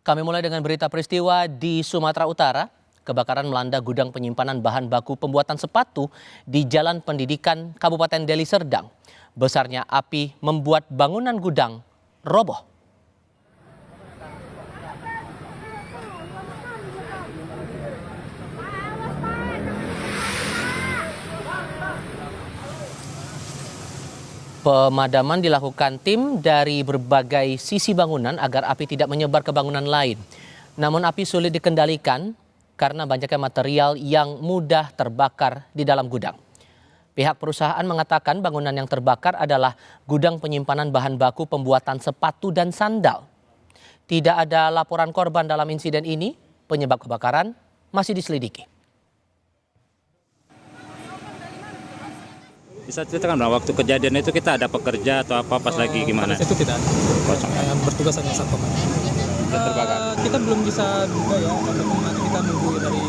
Kami mulai dengan berita peristiwa di Sumatera Utara. Kebakaran melanda gudang penyimpanan bahan baku pembuatan sepatu di Jalan Pendidikan Kabupaten Deli Serdang. Besarnya api membuat bangunan gudang roboh. Pemadaman dilakukan tim dari berbagai sisi bangunan agar api tidak menyebar ke bangunan lain. Namun api sulit dikendalikan karena banyaknya material yang mudah terbakar di dalam gudang. Pihak perusahaan mengatakan bangunan yang terbakar adalah gudang penyimpanan bahan baku pembuatan sepatu dan sandal. Tidak ada laporan korban dalam insiden ini, penyebab kebakaran masih diselidiki. Bisa ceritakan bang, waktu kejadian itu kita ada pekerja atau apa pas lagi gimana? Itu tidak ada. Kosong. Yang bertugas hanya satu. Terbakar. Kita belum bisa duga ya, karena nanti kita nunggu dari